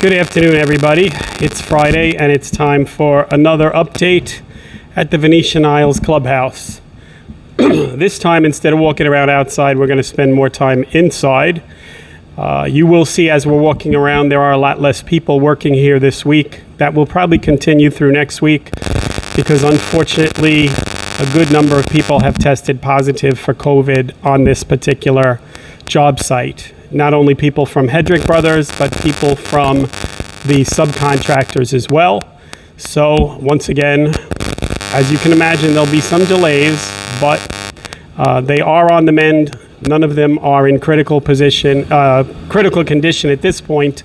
Good afternoon, everybody. It's Friday, and it's time for another update at the Venetian Isles Clubhouse. This time, instead of walking around outside, we're going to spend more time inside. You will see as we're walking around, there are a lot less people working here this week. That will probably continue through next week because, unfortunately, a good number of people have tested positive for COVID on this particular job site. Not only people from Hedrick Brothers, but people from the subcontractors as well. So once again, as you can imagine, there'll be some delays, but they are on the mend. None of them are in critical condition at this point.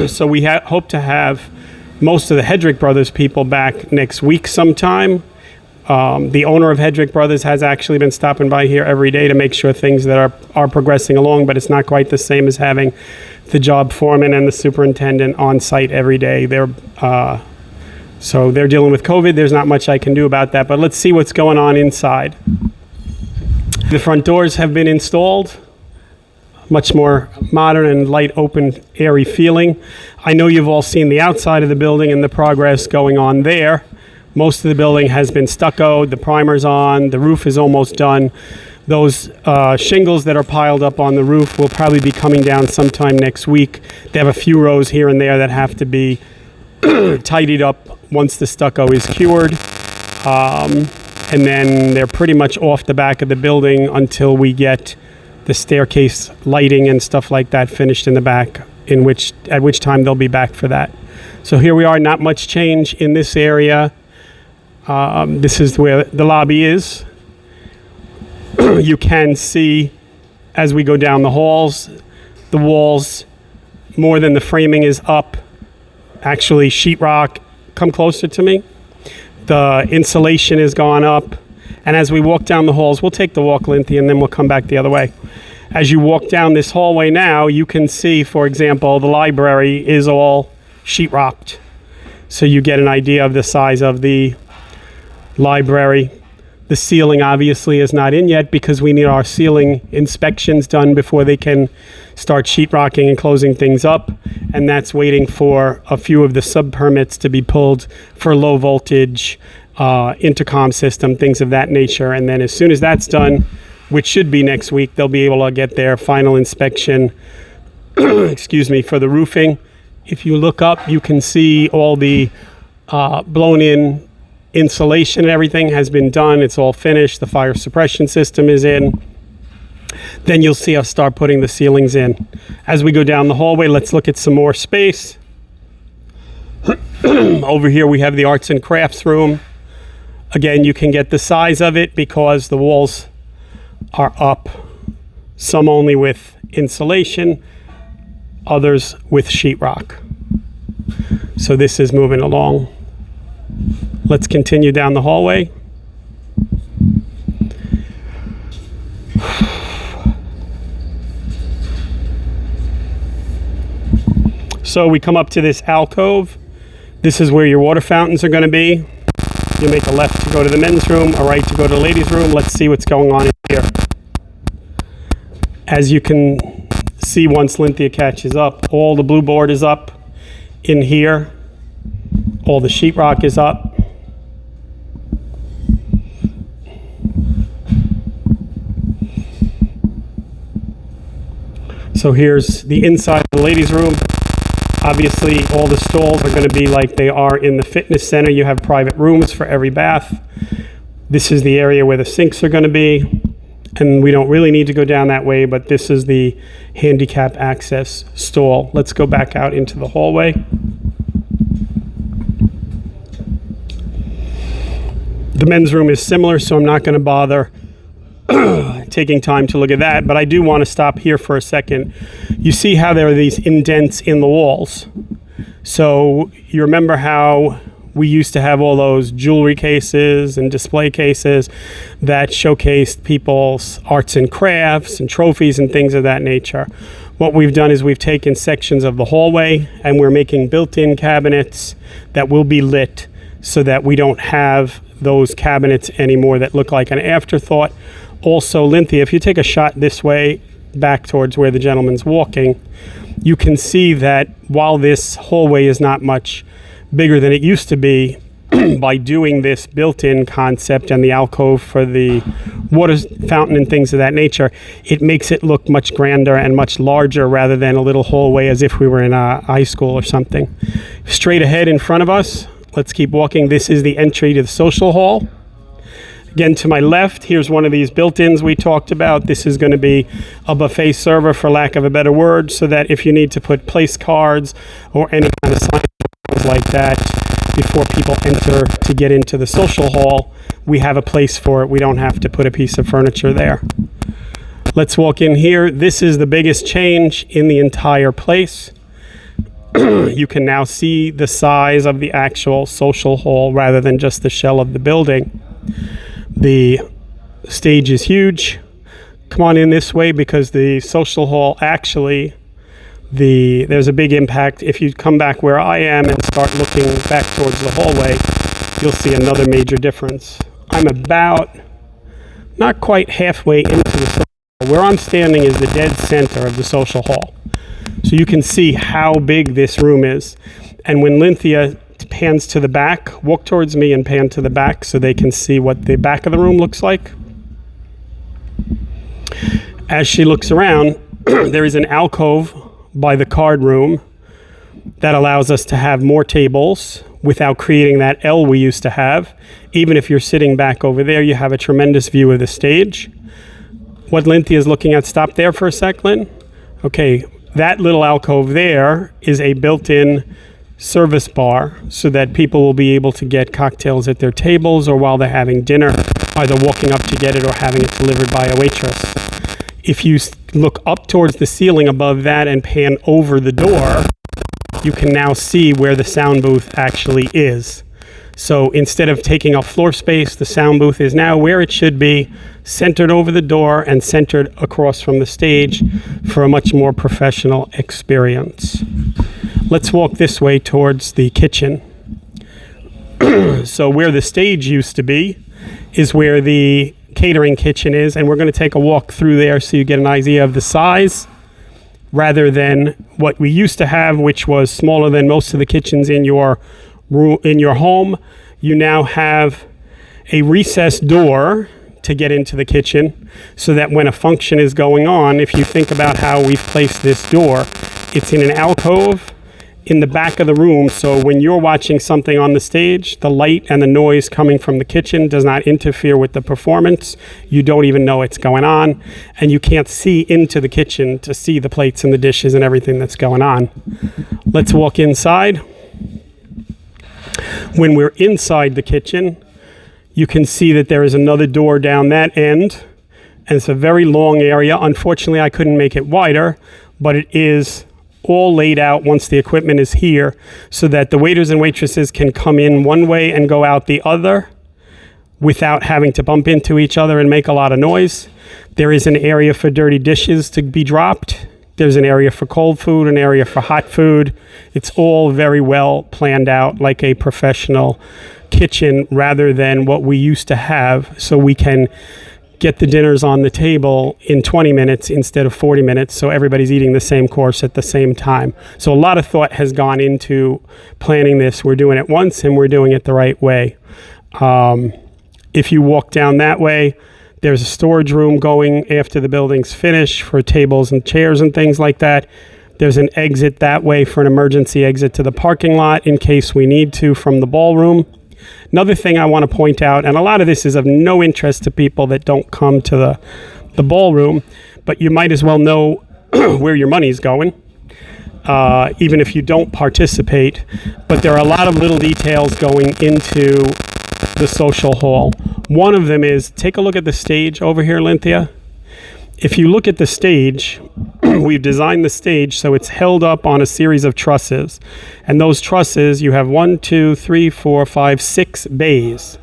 So we hope to have most of the Hedrick Brothers people back next week sometime. The owner of Hedrick Brothers has actually been stopping by here every day to make sure things that are progressing along, but it's not quite the same as having the job foreman and the superintendent on site every day. So they're dealing with COVID. There's not much I can do about that, but let's see what's going on inside. The front doors have been installed. Much more modern and light, open, airy feeling. I know you've all seen the outside of the building and the progress going on there. Most of the building has been stuccoed, the primer's on, the roof is almost done. Those shingles that are piled up on the roof will probably be coming down sometime next week. They have a few rows here and there that have to be tidied up once the stucco is cured. And then they're pretty much off the back of the building until we get the staircase lighting and stuff like that finished in the back, at which time they'll be back for that. So here we are, not much change in this area. This is where the lobby is. You can see as we go down the halls, the walls, more than the framing is up. Actually, sheetrock, come closer to me. The insulation has gone up. And as we walk down the halls, we'll take the walk, Linty, and then we'll come back the other way. As you walk down this hallway now, you can see, for example, the library is all sheetrocked. So you get an idea of the size of the library. The ceiling obviously is not in yet because we need our ceiling inspections done before they can start sheetrocking and closing things up. And that's waiting for a few of the sub permits to be pulled for low voltage intercom system, things of that nature. And then as soon as that's done, which should be next week, they'll be able to get their final inspection for the roofing. If you look up, you can see all the blown in insulation and everything has been done. It's all finished. The fire suppression system is in. Then you'll see us start putting the ceilings in. As we go down the hallway, let's look at some more space. Over here we have the arts and crafts room. Again, you can get the size of it because the walls are up. Some only with insulation, others with sheetrock. So this is moving along. Let's continue down the hallway. So we come up to this alcove. This is where your water fountains are going to be. You make a left to go to the men's room, a right to go to the ladies' room. Let's see what's going on in here. As you can see, once Lynthia catches up, all the blue board is up in here. All the sheetrock is up. So here's the inside of the ladies' room. Obviously, all the stalls are going to be like they are in the fitness center. You have private rooms for every bath. This is the area where the sinks are going to be. And we don't really need to go down that way, but this is the handicap access stall. Let's go back out into the hallway. The men's room is similar, so I'm not going to bother taking time to look at that, but I do want to stop here for a second. You see how there are these indents in the walls. So you remember how we used to have all those jewelry cases and display cases that showcased people's arts and crafts and trophies and things of that nature. What we've done is we've taken sections of the hallway and we're making built-in cabinets that will be lit so that we don't have those cabinets anymore that look like an afterthought. Also, Lynthia, if you take a shot this way, back towards where the gentleman's walking, you can see that while this hallway is not much bigger than it used to be, by doing this built-in concept and the alcove for the water fountain and things of that nature, it makes it look much grander and much larger rather than a little hallway as if we were in a high school or something. Straight ahead in front of us, let's keep walking. This is the entry to the social hall. Again, to my left, here's one of these built-ins we talked about. This is going to be a buffet server, for lack of a better word, so that if you need to put place cards or any kind of signs like that before people enter to get into the social hall, we have a place for it. We don't have to put a piece of furniture there. Let's walk in here. This is the biggest change in the entire place. You can now see the size of the actual social hall rather than just the shell of the building. The stage is huge. Come on in this way, because the social hall actually, there's a big impact. If you come back where I am and start looking back towards the hallway, you'll see another major difference. I'm about not quite halfway into the social hall. Where I'm standing is the dead center of the social hall. So you can see how big this room is. And when Lynthia pans to the back, walk towards me and pan to the back so they can see what the back of the room looks like. As she looks around, there is an alcove by the card room that allows us to have more tables without creating that L we used to have. Even if you're sitting back over there, you have a tremendous view of the stage. What Lynthia is looking at, stop there for a sec, Lynn. Okay, that little alcove there is a built-in service bar so that people will be able to get cocktails at their tables or while they're having dinner, either walking up to get it or having it delivered by a waitress. If you look up towards the ceiling above that and pan over the door, you can now see where the sound booth actually is. So instead of taking up floor space, the sound booth is now where it should be, centered over the door and centered across from the stage for a much more professional experience. Let's walk this way towards the kitchen. So where the stage used to be is where the catering kitchen is, and we're going to take a walk through there so you get an idea of the size rather than what we used to have, which was smaller than most of the kitchens in your home. You now have a recessed door to get into the kitchen so that when a function is going on, if you think about how we've placed this door, it's in an alcove in the back of the room, so when you're watching something on the stage, the light and the noise coming from the kitchen does not interfere with the performance. You don't even know it's going on, and you can't see into the kitchen to see the plates and the dishes and everything that's going on. Let's walk inside. When we're inside the kitchen, you can see that there is another door down that end, and it's a very long area. Unfortunately, I couldn't make it wider, but it is all laid out once the equipment is here so that the waiters and waitresses can come in one way and go out the other without having to bump into each other and make a lot of noise. There is an area for dirty dishes to be dropped. There's an area for cold food, an area for hot food. It's all very well planned out like a professional kitchen rather than what we used to have, so we can get the dinners on the table in 20 minutes instead of 40 minutes, so everybody's eating the same course at the same time. So a lot of thought has gone into planning this. We're doing it once and we're doing it the right way. If you walk down that way, there's a storage room going after the building's finished for tables and chairs and things like that. There's an exit that way for an emergency exit to the parking lot in case we need to from the ballroom. Another thing I want to point out, and a lot of this is of no interest to people that don't come to the ballroom, but you might as well know where your money's going, even if you don't participate. But there are a lot of little details going into the social hall. One of them is, take a look at the stage over here, Lynthia. If you look at the stage, we've designed the stage so it's held up on a series of trusses. And those trusses, you have 1, 2, 3, 4, 5, 6 bays.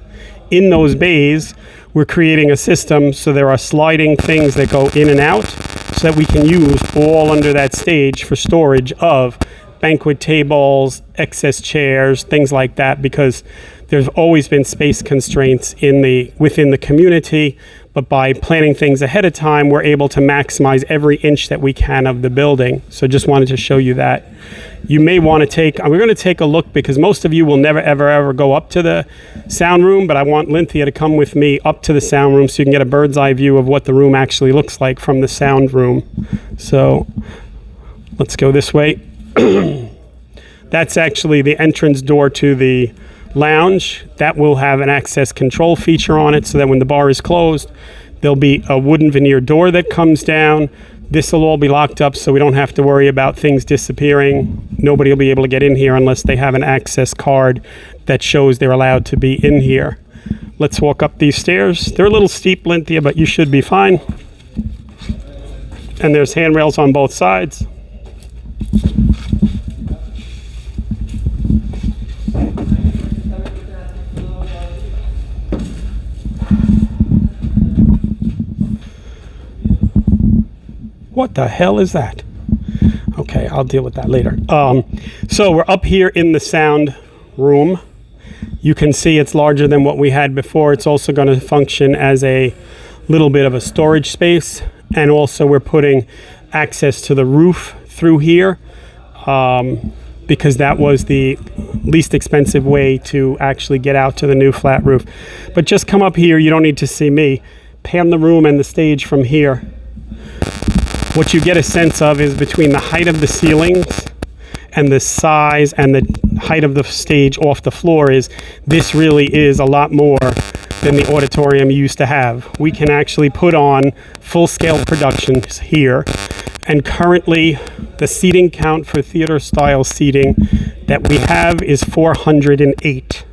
In those bays, we're creating a system so there are sliding things that go in and out so that we can use all under that stage for storage of banquet tables, excess chairs, things like that, because there's always been space constraints within the community. But by planning things ahead of time, we're able to maximize every inch that we can of the building. So just wanted to show you that. You may want to we're going to take a look, because most of you will never, ever go up to the sound room, but I want Lynthia to come with me up to the sound room so you can get a bird's eye view of what the room actually looks like from the sound room. So let's go this way. That's actually the entrance door to the lounge. That will have an access control feature on it, so that when the bar is closed, there'll be a wooden veneer door that comes down. This will all be locked up, so we don't have to worry about things disappearing. Nobody will be able to get in here unless they have an access card that shows they're allowed to be in here. Let's walk up these stairs. They're a little steep, Lynthia, but you should be fine. And there's handrails on both sides. What the hell is that? Okay, I'll deal with that later. So we're up here in the sound room. You can see it's larger than what we had before. It's also going to function as a little bit of a storage space. And also we're putting access to the roof through here, because that was the least expensive way to actually get out to the new flat roof. But just come up here. You don't need to see me. Pan the room and the stage from here. What you get a sense of is between the height of the ceilings and the size and the height of the stage off the floor is this really is a lot more than the auditorium used to have. We can actually put on full-scale productions here, and currently the seating count for theater-style seating that we have is 408,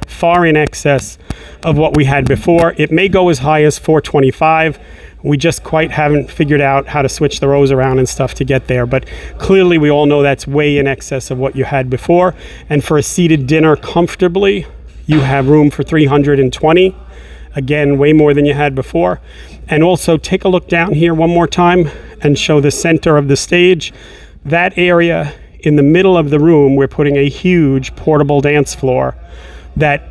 far in excess of what we had before. It may go as high as 425. We just quite haven't figured out how to switch the rows around and stuff to get there. But clearly we all know that's way in excess of what you had before. And for a seated dinner comfortably, you have room for 320. Again, way more than you had before. And also take a look down here one more time and show the center of the stage. That area in the middle of the room, we're putting a huge portable dance floor that,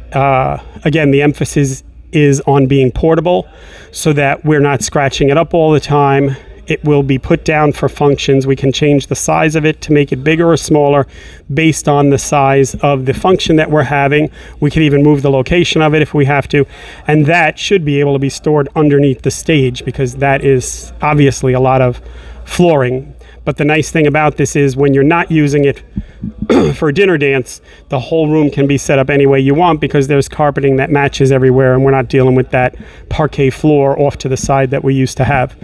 again, the emphasis is on being portable so that we're not scratching it up all the time. It will be put down for functions. We can change the size of it to make it bigger or smaller based on the size of the function that we're having. We can even move the location of it if we have to. And that should be able to be stored underneath the stage, because that is obviously a lot of flooring. But the nice thing about this is when you're not using it for a dinner dance, the whole room can be set up any way you want, because there's carpeting that matches everywhere, and we're not dealing with that parquet floor off to the side that we used to have.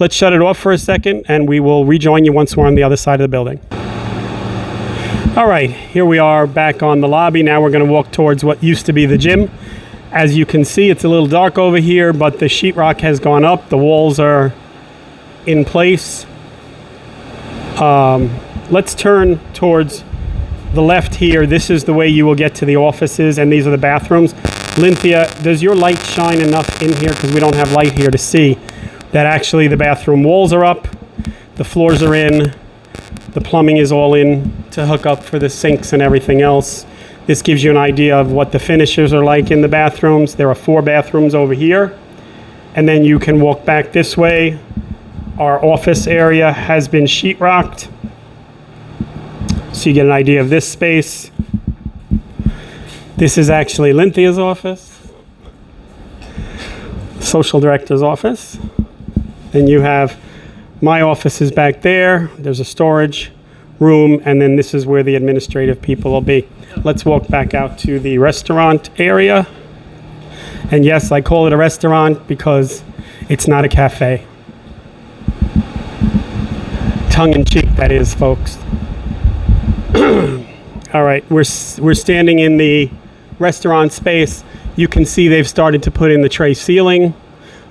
Let's shut it off for a second, and we will rejoin you once we're on the other side of the building. All right, here we are back on the lobby. Now we're going to walk towards what used to be the gym. As you can see, it's a little dark over here, but the sheetrock has gone up. The walls are in place. Let's turn towards the left here. This is the way you will get to the offices, and these are the bathrooms. Lynthia, does your light shine enough in here, because we don't have light here, to see that actually the bathroom walls are up, the floors are in, the plumbing is all in to hook up for the sinks and everything else. This gives you an idea of what the finishes are like in the bathrooms. There are 4 bathrooms over here, and then you can walk back this way. Our office area has been sheetrocked, so you get an idea of this space. This is actually Lynthia's office, social director's office. Then you have my office is back there. There's a storage room, and then this is where the administrative people will be. Let's walk back out to the restaurant area. And yes, I call it a restaurant because it's not a cafe. Tongue-in-cheek, that is, folks. All right, we're standing in the restaurant space. You can see they've started to put in the tray ceiling.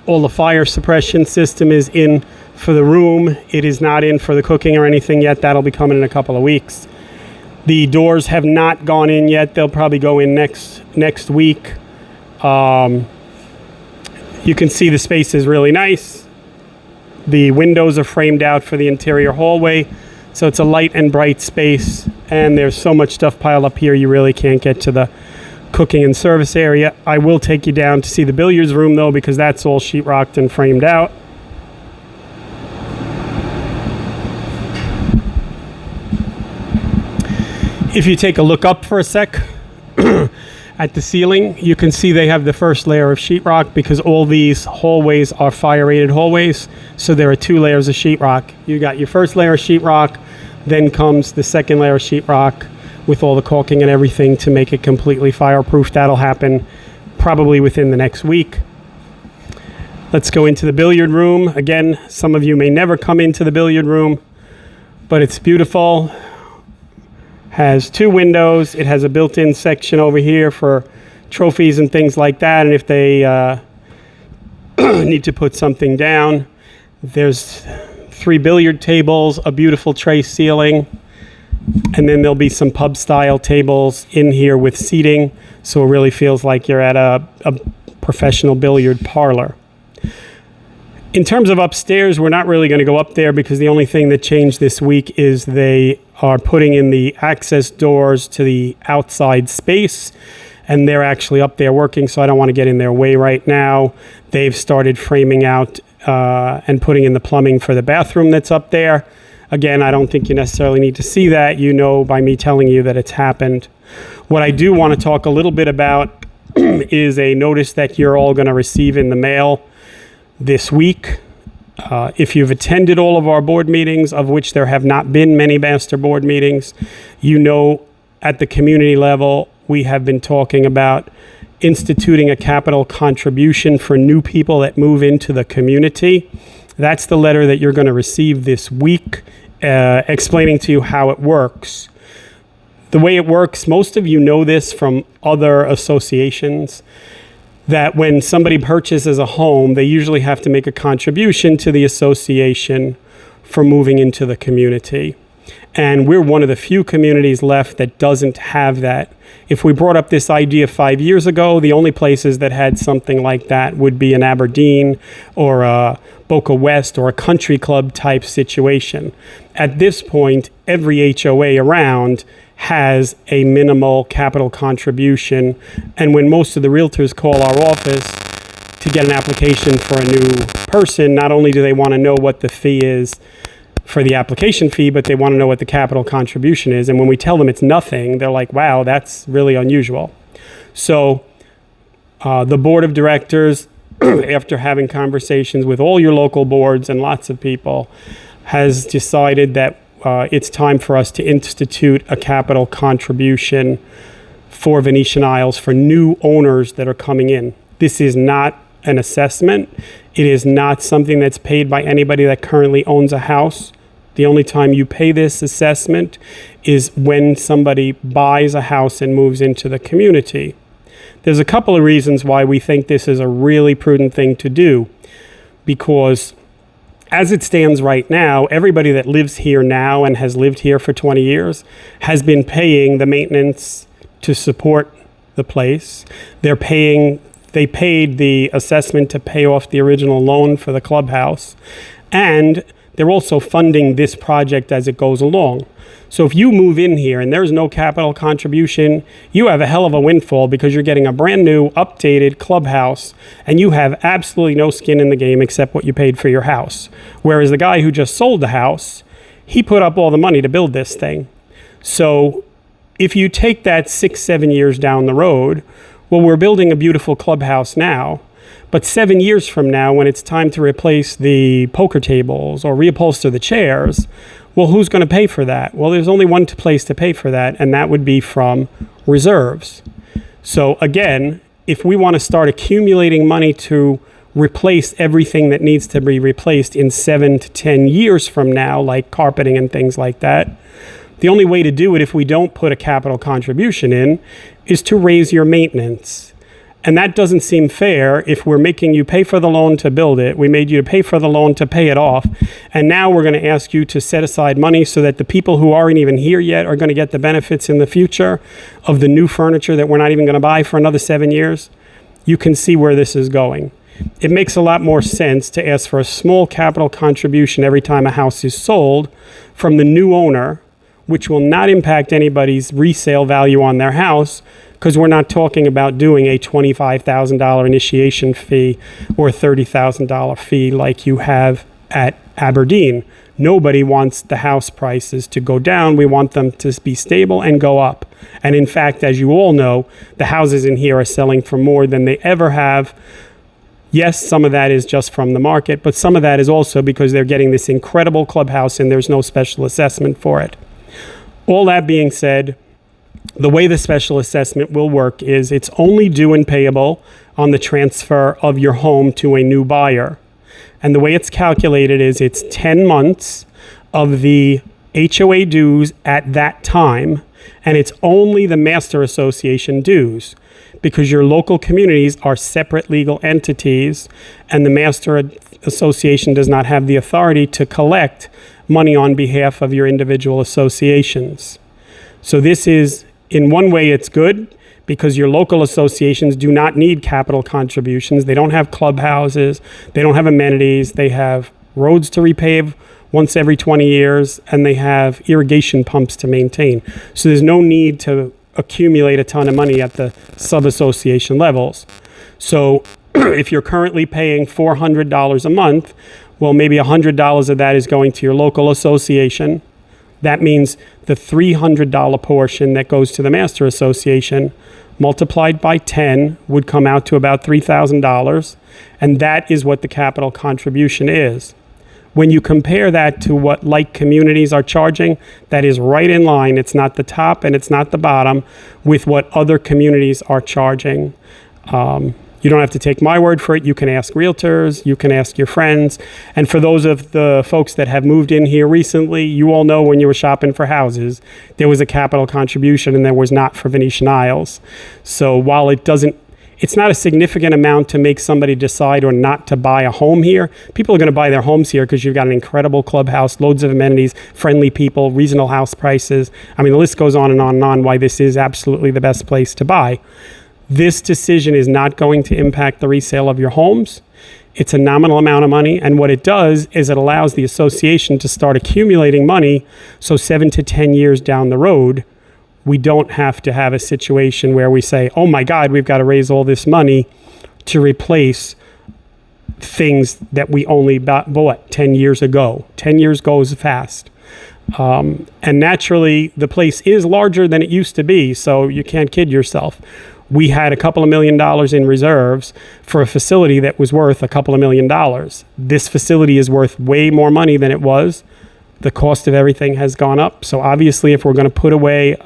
All the fire suppression system is in for the room. It is not in for the cooking or anything yet. That'll be coming in a couple of weeks. The doors have not gone in yet. They'll probably go in next week. You can see the space is really nice. The windows are framed out for the interior hallway, So it's a light and bright space, and there's so much stuff piled up here you really can't get to the cooking and service area. I will take you down to see the billiards room though, because that's all sheetrocked and framed out. If you take a look up for a sec at the ceiling, you can see they have the first layer of sheetrock because all these hallways are fire-rated hallways. So there are 2 layers of sheetrock. You got your first layer of sheetrock, then comes the second layer of sheetrock with all the caulking and everything to make it completely fireproof. That'll happen probably within the next week. Let's go into the billiard room. Again, some of you may never come into the billiard room, but it's beautiful. Has 2 windows. It has a built-in section over here for trophies and things like that. And if they need to put something down, there's 3 billiard tables, a beautiful tray ceiling, and then there'll be some pub-style tables in here with seating, so it really feels like you're at a professional billiard parlor. In terms of upstairs, we're not really going to go up there because the only thing that changed this week is they are putting in the access doors to the outside space, and they're actually up there working, so I don't want to get in their way right now. They've started framing out and putting in the plumbing for the bathroom that's up there. Again, I don't think you necessarily need to see that. You know by me telling you that it's happened. What I do want to talk a little bit about is a notice that you're all going to receive in the mail this week. If you've attended all of our board meetings, of which there have not been many master board meetings, you know at the community level we have been talking about instituting a capital contribution for new people that move into the community. That's the letter that you're going to receive this week, explaining to you how it works. The way it works, most of you know this from other associations, that when somebody purchases a home, they usually have to make a contribution to the association for moving into the community. And we're one of the few communities left that doesn't have that. If we brought up this idea 5 years ago, the only places that had something like that would be in Aberdeen or a Boca West or a country club type situation. At this point, every HOA around has a minimal capital contribution. And when most of the realtors call our office to get an application for a new person, not only do they want to know what the fee is for the application fee, but they want to know what the capital contribution is. And when we tell them it's nothing, they're like, wow, that's really unusual. So the board of directors, after having conversations with all your local boards and lots of people, has decided that it's time for us to institute a capital contribution for Venetian Isles for new owners that are coming in. This is not an assessment. It is not something that's paid by anybody that currently owns a house. The only time you pay this assessment is when somebody buys a house and moves into the community. There's a couple of reasons why we think this is a really prudent thing to do, because as it stands right now, everybody that lives here now and has lived here for 20 years has been paying the maintenance to support the place. They paid the assessment to pay off the original loan for the clubhouse, and they're also funding this project as it goes along. So if you move in here and there's no capital contribution, you have a hell of a windfall because you're getting a brand new, updated clubhouse and you have absolutely no skin in the game except what you paid for your house. Whereas the guy who just sold the house, he put up all the money to build this thing. So if you take that 6-7 years down the road, well, we're building a beautiful clubhouse now, but 7 years from now, when it's time to replace the poker tables or reupholster the chairs, well, who's going to pay for that? Well, there's only one place to pay for that, and that would be from reserves. So again, if we want to start accumulating money to replace everything that needs to be replaced in 7 to 10 years from now, like carpeting and things like that, the only way to do it if we don't put a capital contribution in is to raise your maintenance. And that doesn't seem fair if we're making you pay for the loan to build it. We made you pay for the loan to pay it off. And now we're going to ask you to set aside money so that the people who aren't even here yet are going to get the benefits in the future of the new furniture that we're not even going to buy for another 7 years. You can see where this is going. it makes a lot more sense to ask for a small capital contribution every time a house is sold from the new owner, which will not impact anybody's resale value on their house, because we're not talking about doing a $25,000 initiation fee or a $30,000 fee like you have at Aberdeen. Nobody wants the house prices to go down. We want them to be stable and go up. And in fact, as you all know, the houses in here are selling for more than they ever have. Yes, some of that is just from the market, but some of that is also because they're getting this incredible clubhouse and there's no special assessment for it. All that being said, the way the special assessment will work is it's only due and payable on the transfer of your home to a new buyer. And the way it's calculated is it's 10 months of the HOA dues at that time, and it's only the master association dues, because your local communities are separate legal entities, and the master association does not have the authority to collect money on behalf of your individual associations. So this is, in one way, it's good because your local associations do not need capital contributions. They don't have clubhouses, they don't have amenities, they have roads to repave once every 20 years, and they have irrigation pumps to maintain. So there's no need to accumulate a ton of money at the sub-association levels. So if you're currently paying $400 a month, well, maybe $100 of that is going to your local association. That means the $300 portion that goes to the master association multiplied by 10 would come out to about $3,000. And that is what the capital contribution is. When you compare that to what like communities are charging, that is right in line. It's not the top and it's not the bottom with what other communities are charging. You don't have to take my word for it. You can ask realtors, you can ask your friends. And for those of the folks that have moved in here recently, you all know when you were shopping for houses, there was a capital contribution and there was not for Venetian Isles. So while it's not a significant amount to make somebody decide or not to buy a home here. People are going to buy their homes here because you've got an incredible clubhouse, loads of amenities, friendly people, reasonable house prices. I mean, the list goes on and on and on why this is absolutely the best place to buy. This decision is not going to impact the resale of your homes. It's a nominal amount of money. And what it does is it allows the association to start accumulating money. So 7 to 10 years down the road, we don't have to have a situation where we say, oh my God, we've got to raise all this money to replace things that we only bought 10 years ago. 10 years goes fast. And naturally, the place is larger than it used to be, so you can't kid yourself. We had a couple of $1 million in reserves for a facility that was worth a couple of $1 million. This facility is worth way more money than it was. The cost of everything has gone up. So obviously, if we're going to put away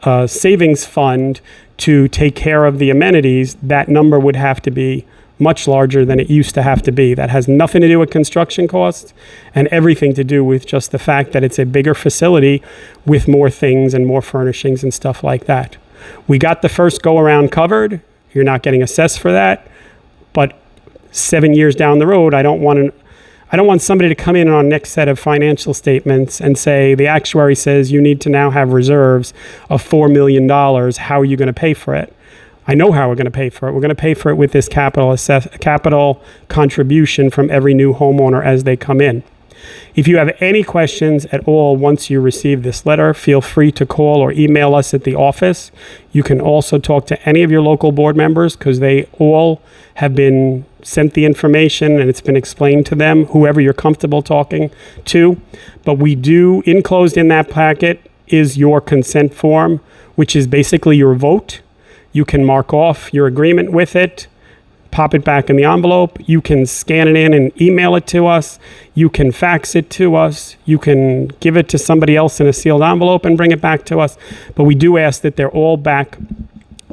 a savings fund to take care of the amenities, that number would have to be much larger than it used to have to be. That has nothing to do with construction costs and everything to do with just the fact that it's a bigger facility with more things and more furnishings and stuff like that. We got the first go around covered. You're not getting assessed for that. But 7 years down the road, I don't want somebody to come in on our next set of financial statements and say, the actuary says you need to now have reserves of $4 million. How are you going to pay for it? I know how we're going to pay for it. We're going to pay for it with this capital contribution from every new homeowner as they come in. If you have any questions at all once you receive this letter, feel free to call or email us at the office. You can also talk to any of your local board members because they all have been sent the information and it's been explained to them, whoever you're comfortable talking to. But we do, enclosed in that packet is your consent form, which is basically your vote. You can mark off your agreement with it, pop it back in the envelope. You can scan it in and email it to us. You can fax it to us. You can give it to somebody else in a sealed envelope and bring it back to us. But we do ask that they're all back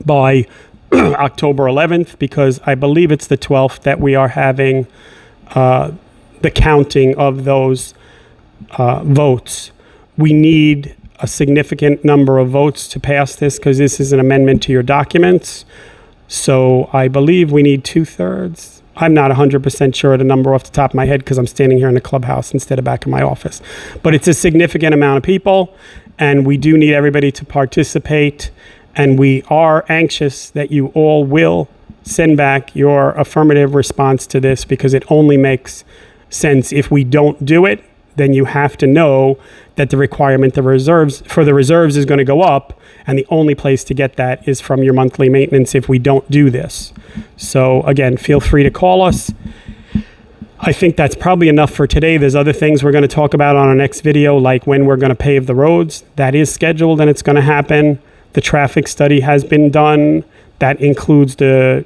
by October 11th, because I believe it's the 12th that we are having the counting of those votes. We need a significant number of votes to pass this because this is an amendment to your documents. So I believe we need 2/3. I'm not 100% sure of the number off the top of my head because I'm standing here in the clubhouse instead of back in my office. But it's a significant amount of people, and we do need everybody to participate. And we are anxious that you all will send back your affirmative response to this, because it only makes sense. If we don't do it, then you have to know that the requirement of reserves for the reserves is going to go up, and the only place to get that is from your monthly maintenance if we don't do this. So again, feel free to call us. I think that's probably enough for today. There's other things we're going to talk about on our next video, like when we're going to pave the roads. That is scheduled and it's going to happen. The traffic study has been done. That includes the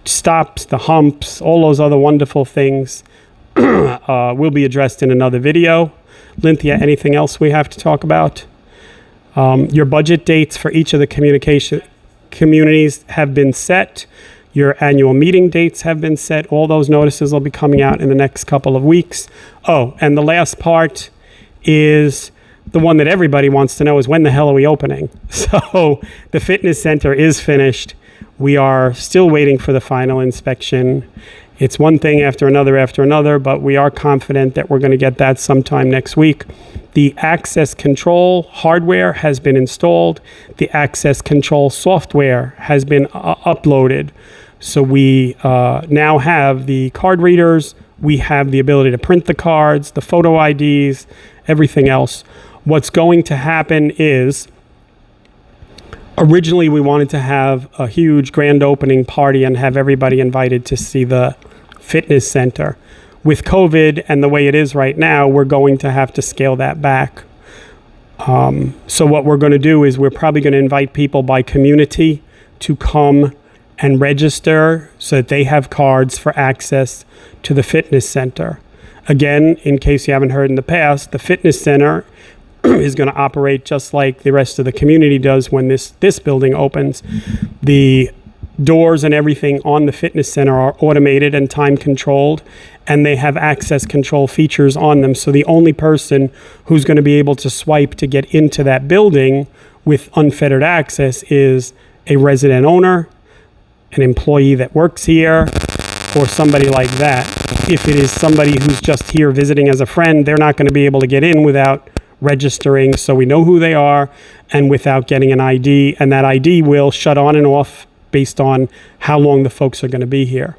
stops, the humps, all those other wonderful things will be addressed in another video. Lynthia, anything else we have to talk about? Your budget dates for each of the communities have been set. Your annual meeting dates have been set. All those notices will be coming out in the next couple of weeks. Oh, and the last part is the one that everybody wants to know, is when the hell are we opening? So the fitness center is finished. We are still waiting for the final inspection. It's one thing after another, but we are confident that we're going to get that sometime next week. The access control hardware has been installed. The access control software has been uploaded. So we now have the card readers. We have the ability to print the cards, the photo IDs, everything else. What's going to happen is, originally we wanted to have a huge grand opening party and have everybody invited to see the fitness center. With COVID and the way it is right now, we're going to have to scale that back. So what we're going to do is we're probably going to invite people by community to come and register so that they have cards for access to the fitness center. Again, in case you haven't heard in the past, the fitness center is going to operate just like the rest of the community does when this building opens. The doors and everything on the fitness center are automated and time controlled, and they have access control features on them. So the only person who's going to be able to swipe to get into that building with unfettered access is a resident owner, an employee that works here, or somebody like that. If it is somebody who's just here visiting as a friend, they're not going to be able to get in without registering, so we know who they are, and without getting an ID, and that ID will shut on and off based on how long the folks are going to be here.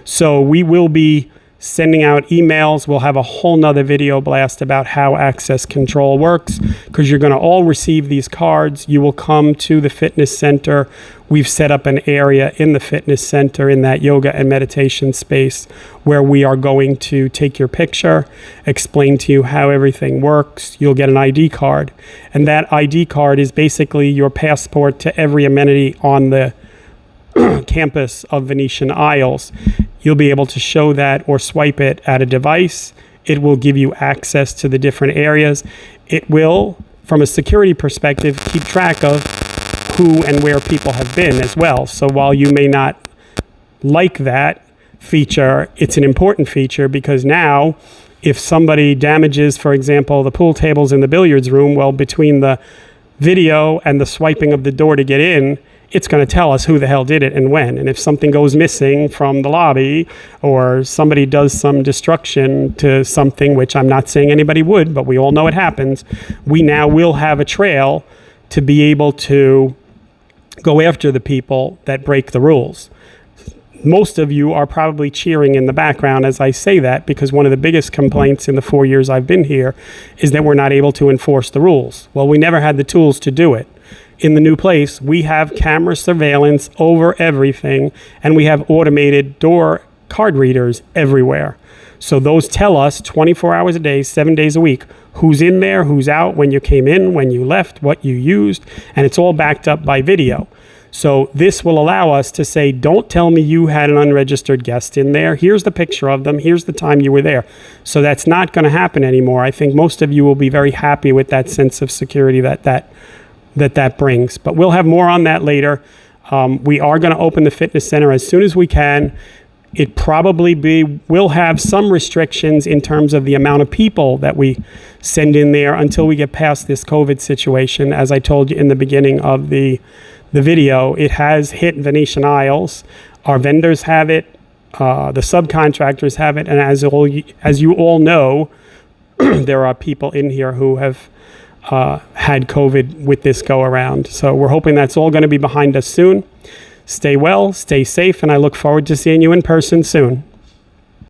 So we will be sending out emails. We'll have a whole nother video blast about how access control works, because you're going to all receive these cards. You will come to the fitness center. We've set up an area in the fitness center in that yoga and meditation space where we are going to take your picture, explain to you how everything works. You'll get an ID card, and that ID card is basically your passport to every amenity on the campus of Venetian Isles. You'll be able to show that or swipe it at a device. It will give you access to the different areas. It will, from a security perspective, keep track of who and where people have been as well. So while you may not like that feature, it's an important feature, because now if somebody damages, for example, the pool tables in the billiards room, well, between the video and the swiping of the door to get in, it's going to tell us who the hell did it and when. And if something goes missing from the lobby, or somebody does some destruction to something, which I'm not saying anybody would, but we all know it happens, we now will have a trail to be able to go after the people that break the rules. Most of you are probably cheering in the background as I say that, because one of the biggest complaints in the 4 years I've been here is that we're not able to enforce the rules. Well, we never had the tools to do it. In the new place, we have camera surveillance over everything, and we have automated door card readers everywhere. So those tell us 24 hours a day, 7 days a week, who's in there, who's out, when you came in, when you left, what you used, and it's all backed up by video. So this will allow us to say, don't tell me you had an unregistered guest in there. Here's the picture of them. Here's the time you were there. So that's not going to happen anymore. I think most of you will be very happy with that sense of security that brings. But we'll have more on that later. We are going to open the fitness center as soon as we can. It probably will have some restrictions in terms of the amount of people that we send in there until we get past this COVID situation. As I told you in the beginning of the video, it has hit Venetian Isles. Our vendors have it. The subcontractors have it. And as you all know, there are people in here who have had COVID with this go around. So we're hoping that's all going to be behind us soon. Stay well, stay safe, and I look forward to seeing you in person soon.